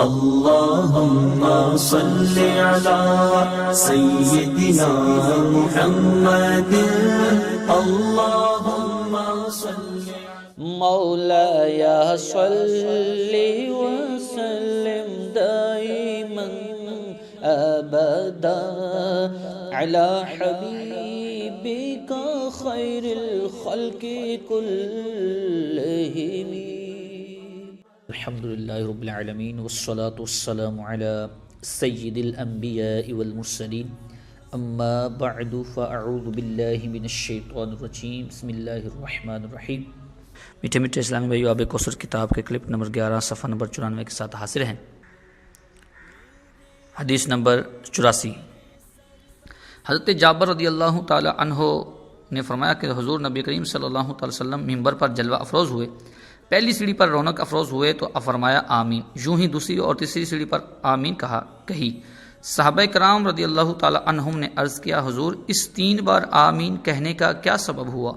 اللهم صل على سيدنا محمد اللهم صل مولاي صل وسلم دائما ابدا على حبيبك خير الخلق كلهم. الحمد لله رب العالمين والصلاة والسلام على سيد الأنبياء والمرسلين اما بعد فاعوذ باللہ من الشیطان الرجیم بسم اللہ الرحمن الرحیم. میٹھے میٹھے اسلامی بھائیو، آب کوثر کتاب کے کلپ نمبر 11 صفحہ نمبر 94 کے ساتھ حاضر ہیں. حدیث نمبر 84. حضرت جابر رضی اللہ تعالی عنہ نے فرمایا کہ حضور نبی کریم صلی اللہ تعالی وسلم ممبر پر جلوہ افروز ہوئے. پہلی سیڑھی پر رونق افروز ہوئے تو فرمایا آمین. یوں ہی دوسری اور تیسری سیڑھی پر آمین کہی. صحابہ کرام رضی اللہ تعالی عنہم نے عرض کیا حضور اس 3 بار آمین کہنے کا کیا سبب ہوا؟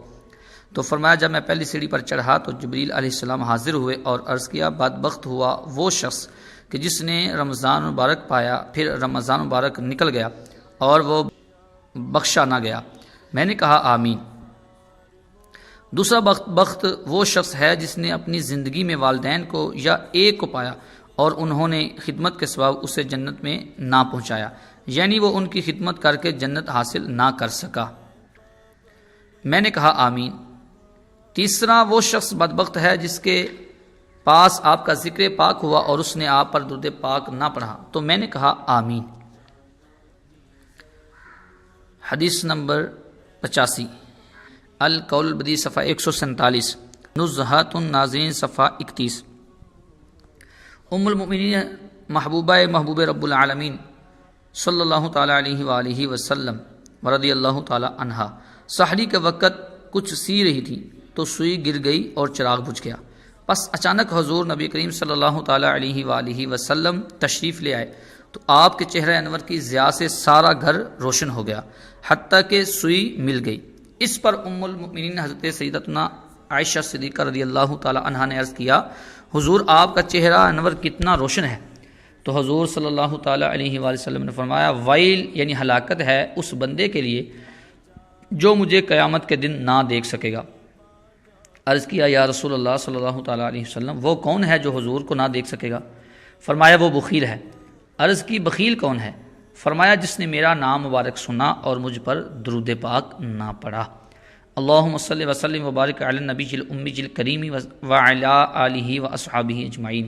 تو فرمایا جب میں پہلی سیڑھی پر چڑھا تو جبریل علیہ السلام حاضر ہوئے اور عرض کیا بدبخت ہوا وہ شخص کہ جس نے رمضان مبارک پایا پھر رمضان مبارک نکل گیا اور وہ بخشا نہ گیا. میں نے کہا آمین. دوسرا بخت وہ شخص ہے جس نے اپنی زندگی میں والدین کو یا ایک کو پایا اور انہوں نے خدمت کے سبب اسے جنت میں نہ پہنچایا، یعنی وہ ان کی خدمت کر کے جنت حاصل نہ کر سکا. میں نے کہا آمین. تیسرا وہ شخص بدبخت ہے جس کے پاس آپ کا ذکر پاک ہوا اور اس نے آپ پر درود پاک نہ پڑھا، تو میں نے کہا آمین. حدیث نمبر 85. القول البدیع صفحہ 147. نزہۃ الناظرین صفحہ 31. ام المؤمنین محبوب رب العالمین صلی اللہ تعالی علیہ وآلہ وسلم ورضی اللہ تعالی عنہا سحری کے وقت کچھ سی رہی تھی تو سوئی گر گئی اور چراغ بجھ گیا. پس اچانک حضور نبی کریم صلی اللہ تعالی علیہ وآلہ وسلم تشریف لے آئے تو آپ کے چہرہ انور کی ضیاء سے سارا گھر روشن ہو گیا حتیٰ کہ سوئی مل گئی. اس پر ام المؤمنین حضرت سیدتنا عائشہ صدیقہ رضی اللہ تعالی عنہا نے عرض کیا حضور آپ کا چہرہ انور کتنا روشن ہے. تو حضور صلی اللہ تعالی علیہ وآلہ وسلم نے فرمایا ویل یعنی ہلاکت ہے اس بندے کے لیے جو مجھے قیامت کے دن نہ دیکھ سکے گا. عرض کیا یا رسول اللہ صلی اللہ تعالی علیہ وسلم وہ کون ہے جو حضور کو نہ دیکھ سکے گا؟ فرمایا وہ بخیل ہے. عرض کی بخیل کون ہے؟ فرمایا جس نے میرا نام مبارک سنا اور مجھ پر درود پاک نہ پڑھا. اللہم صلی وسلم وبارک علی النبی الامی الکریم وعلی آلہ واصحابہ اجمعین.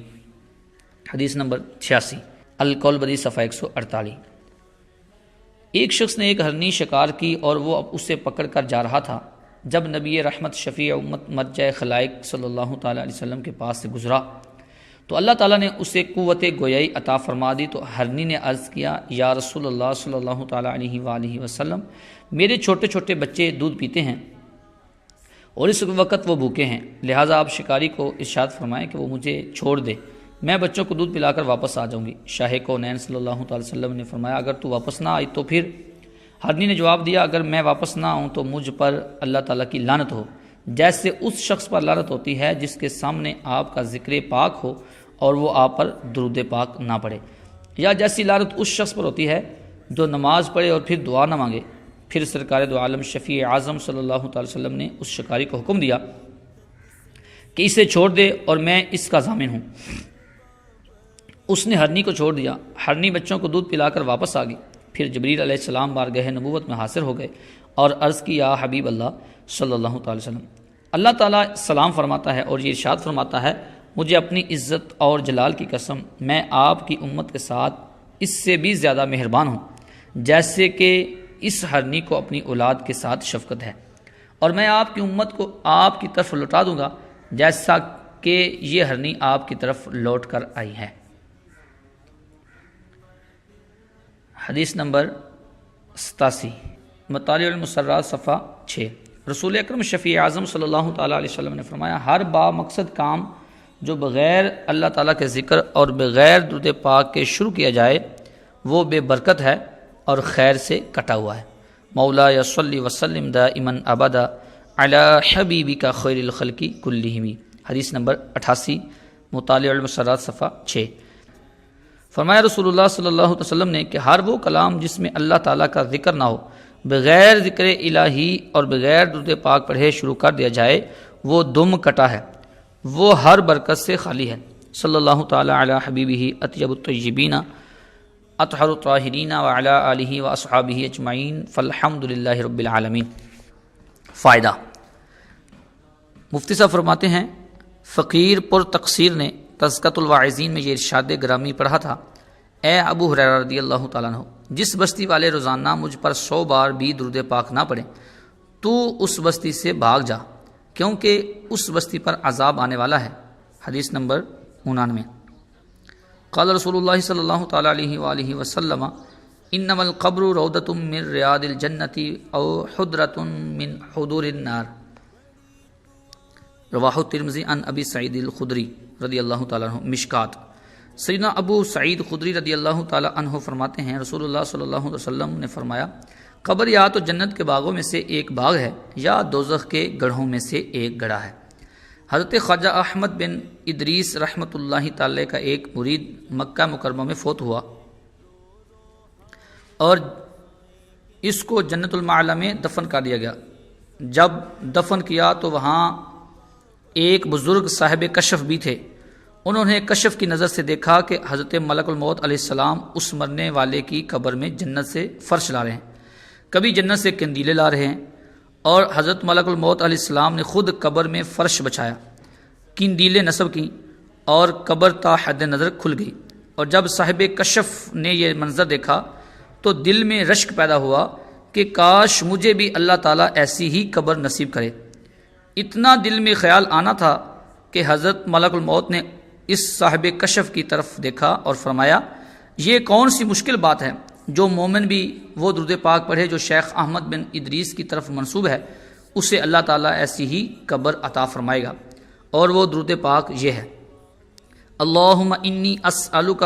حدیث نمبر 86. القول البدیع صفحہ 148. ایک شخص نے ایک ہرنی شکار کی اور وہ اسے پکڑ کر جا رہا تھا. جب نبی رحمت شفیع امت مرجع خلائق صلی اللہ تعالی علیہ وسلم کے پاس سے گزرا تو اللہ تعالیٰ نے اسے قوت گویائی عطا فرما دی. تو ہرنی نے عرض کیا یا رسول اللہ صلی اللہ تعالی علیہ وآلہ وسلم میرے چھوٹے چھوٹے بچے دودھ پیتے ہیں اور اس وقت وہ بھوکے ہیں، لہٰذا آپ شکاری کو ارشاد فرمائیں کہ وہ مجھے چھوڑ دے، میں بچوں کو دودھ پلا کر واپس آ جاؤں گی. شاہ کونین صلی اللہ تعالی وسلم نے فرمایا اگر تو واپس نہ آئی تو پھر؟ ہرنی نے جواب دیا اگر میں واپس نہ آؤں تو مجھ پر اللہ تعالیٰ کی لعنت ہو، جیسے اس شخص پر لعنت ہوتی ہے جس کے سامنے آپ کا ذکر پاک ہو اور وہ آپ پر درود پاک نہ پڑھے، یا جیسی لعنت اس شخص پر ہوتی ہے جو نماز پڑھے اور پھر دعا نہ مانگے. پھر سرکار دو عالم شفیع اعظم صلی اللہ تعالی وسلم نے اس شکاری کو حکم دیا کہ اسے چھوڑ دے اور میں اس کا ضامن ہوں. اس نے ہرنی کو چھوڑ دیا. ہرنی بچوں کو دودھ پلا کر واپس آ گئی. پھر جبریل علیہ السلام بارگاہ نبوت میں حاضر ہو گئے اور عرض کی یا حبیب اللہ صلی اللہ تعالی وسلم اللہ تعالیٰ سلام فرماتا ہے اور یہ ارشاد فرماتا ہے مجھے اپنی عزت اور جلال کی قسم میں آپ کی امت کے ساتھ اس سے بھی زیادہ مہربان ہوں جیسے کہ اس ہرنی کو اپنی اولاد کے ساتھ شفقت ہے، اور میں آپ کی امت کو آپ کی طرف لوٹا دوں گا جیسا کہ یہ ہرنی آپ کی طرف لوٹ کر آئی ہے. حدیث نمبر 87. مطالع المسرات صفحہ 6. رسول اکرم شفیع اعظم صلی اللہ تعالی علیہ وسلم نے فرمایا ہر با مقصد کام جو بغیر اللہ تعالیٰ کے ذکر اور بغیر درود پاک کے شروع کیا جائے وہ بے برکت ہے اور خیر سے کٹا ہوا ہے. مولا صلی وسلم دائما ابدا علی حبیبک خیر الخلق کلہم. حدیث نمبر 88. مطالع المسرات صفحہ 6. فرمایا رسول اللہ صلی اللہ علیہ وسلم نے کہ ہر وہ کلام جس میں اللہ تعالیٰ کا ذکر نہ ہو، بغیر ذکر الہی اور بغیر درود پاک پڑھے شروع کر دیا جائے وہ دم کٹا ہے، وہ ہر برکت سے خالی ہے۔ صلی اللہ تعالیٰ علی حبیبہ اطیب الطیبین اطہر الطاہرین وعلی آلہ واصحابہ اجمعین فالحمد للہ رب العالمین۔ فائدہ، مفتی صاحب فرماتے ہیں فقیر پر تقصیر نے تذکرۃ الواعظین میں یہ ارشاد گرامی پڑھا تھا، اے ابو ہریرہ رضی اللہ تعالیٰ عنہ، جس بستی والے روزانہ مجھ پر 100 بار بھی درود پاک نہ پڑھیں تو اس بستی سے بھاگ جا، کیونکہ اس بستی پر عذاب آنے والا ہے۔ حدیث نمبر 99۔ قال رسول اللہ صلی اللہ تعالیٰ علیہ وآلہ وسلم انما القبر روضۃ من ریاض الجنۃ او حدرۃ من حضور النار، رواہ الترمذی عن ابی سعید الخدری رضی اللہ تعالیٰ عنہ۔ مشکات، سیدنا ابو سعید خدری رضی اللہ تعالیٰ عنہ فرماتے ہیں رسول اللہ صلی اللہ علیہ وسلم نے فرمایا، قبر یا تو جنت کے باغوں میں سے ایک باغ ہے یا دوزخ کے گڑھوں میں سے ایک گڑھا ہے۔ حضرت خواجہ احمد بن ادریس رحمۃ اللہ تعالی کا ایک مرید مکہ مکرمہ میں فوت ہوا اور اس کو جنت المعلی میں دفن کر دیا گیا۔ جب دفن کیا تو وہاں ایک بزرگ صاحب کشف بھی تھے، انہوں نے کشف کی نظر سے دیکھا کہ حضرت ملک الموت علیہ السلام اس مرنے والے کی قبر میں جنت سے فرش لا رہے ہیں، کبھی جنت سے قندیلیں لا رہے ہیں، اور حضرت ملک الموت علیہ السلام نے خود قبر میں فرش بچھایا، قندیلیں نصب کی اور قبر تا حد نظر کھل گئی۔ اور جب صاحب کشف نے یہ منظر دیکھا تو دل میں رشک پیدا ہوا کہ کاش مجھے بھی اللہ تعالیٰ ایسی ہی قبر نصیب کرے۔ اتنا دل میں خیال آنا تھا کہ حضرت ملک الموت نے اس صاحب کشف کی طرف دیکھا اور فرمایا، یہ کون سی مشکل بات ہے، جو مومن بھی وہ درود پاک پڑھے جو شیخ احمد بن ادریس کی طرف منسوب ہے، اسے اللہ تعالیٰ ایسی ہی قبر عطا فرمائے گا۔ اور وہ درود پاک یہ ہے، اللہم انی اسألک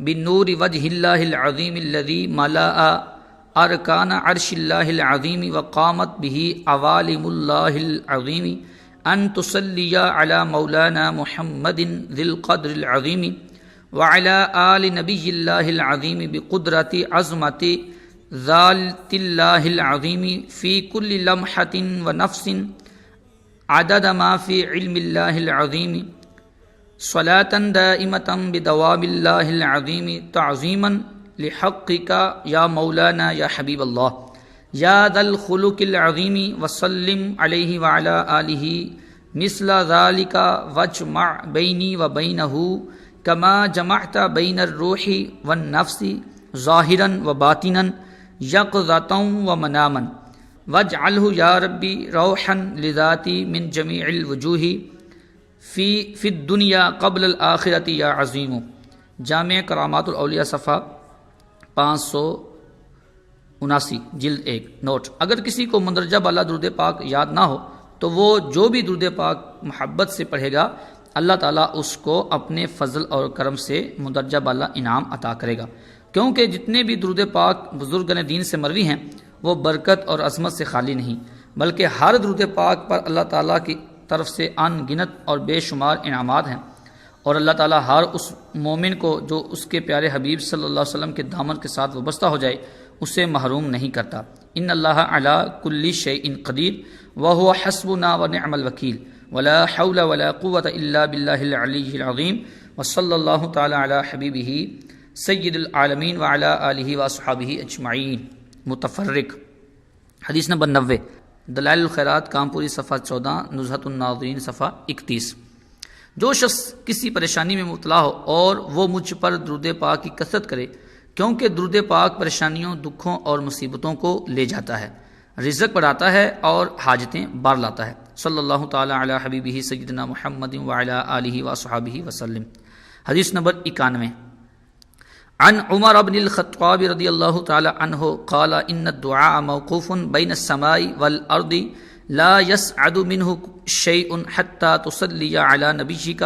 بنور وجہ اللہ العظیم الذی ملأ ارکان عرش اللہ العظیم وقامت بہ عوالم اللہ العظیم ان تصلی علی مولانا محمد ذی القدر العظیم وعلی آل نبی اللہ العظیم بقدرت عظمت ذات اللہ العظیم فی کل لمحۃ ونفس عدد ما فی علم اللہ العظیم صلاة دائمة بدوام اللہ العظیم تعظیما لحقک یا مولانا یا حبیب اللہ یا ذا الخلق العظیم وسلم علیہ وعلی آلہ مثل ذلك واجمع بینی و بینہ کما جمعت بین الروح والنفس ظاہرا و باطنا یقظۃ و مناما واجعلہ یا ربی روحا لذاتی من جمیع الوجوہ فی الدنیا قبل الآخرۃ یا عظیم۔ جامع کرامات الاولیاء صفحہ 579 جلد 1۔ نوٹ، اگر کسی کو مندرجہ بالا درود پاک یاد نہ ہو تو وہ جو بھی درود پاک محبت سے پڑھے گا اللہ تعالیٰ اس کو اپنے فضل اور کرم سے مندرجہ بالا انعام عطا کرے گا، کیونکہ جتنے بھی درود پاک بزرگان دین سے مروی ہیں وہ برکت اور عظمت سے خالی نہیں، بلکہ ہر درود پاک پر اللہ تعالیٰ کی طرف سے ان گنت اور بے شمار انعامات ہیں، اور اللہ تعالیٰ ہر اس مومن کو جو اس کے پیارے حبیب صلی اللہ علیہ وسلم کے دامن کے ساتھ وابستہ ہو جائے اسے محروم نہیں کرتا۔ ان اللہ علی کل شیء قدیر وہو حسبنا ونعم الوکیل ولا حول ولا قوة الا باللہ العلی العظیم وصلی اللہ تعالی علی حبیبہ سید العالمین وعلی آلہ واصحابہ اجمعین۔ متفرق، حدیث نمبر 90، دلائل الخیرات کامپوری صفحہ 14، نزہۃ الناظرین صفحہ 31۔ جو شخص کسی پریشانی میں مبتلا ہو اور وہ مجھ پر درود پاک کی کثرت کرے، کیونکہ درود پاک پریشانیوں، دکھوں اور مصیبتوں کو لے جاتا ہے، رزق بڑھاتا ہے اور حاجتیں بار لاتا ہے۔ صلی اللہ تعالی علی حبیبہ سیدنا محمد وعلی آلہ واصحابہ وسلم۔ حدیث نمبر 91، عن عمر بن الخطاب رضی اللہ تعالی عنہ قال ان الدعاء موقوف بین السماء والارض لا يسعد منه شيء حتى تصلي على نبيك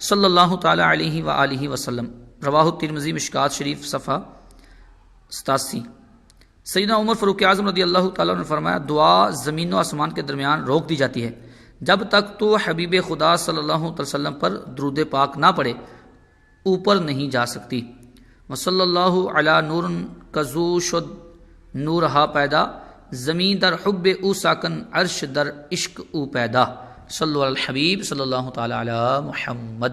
صلی اللہ تعالی علیہ وآلہ وسلم، رواہ الترمذی مشکات شریف صفحہ 87۔ سیدنا عمر فاروق اعظم رضی اللہ تعالیٰ نے فرمایا، دعا زمین و آسمان کے درمیان روک دی جاتی ہے جب تک تو حبیب خدا صلی اللہ علیہ وسلم پر درود پاک نہ پڑھے اوپر نہیں جا سکتی۔ وصلی اللہ علی نور کزو شد نور ہا پیدا زمین در حب او ساکن عرش در عشق او پیدا صلو علی الحبیب صلی اللہ تعالی علی محمد.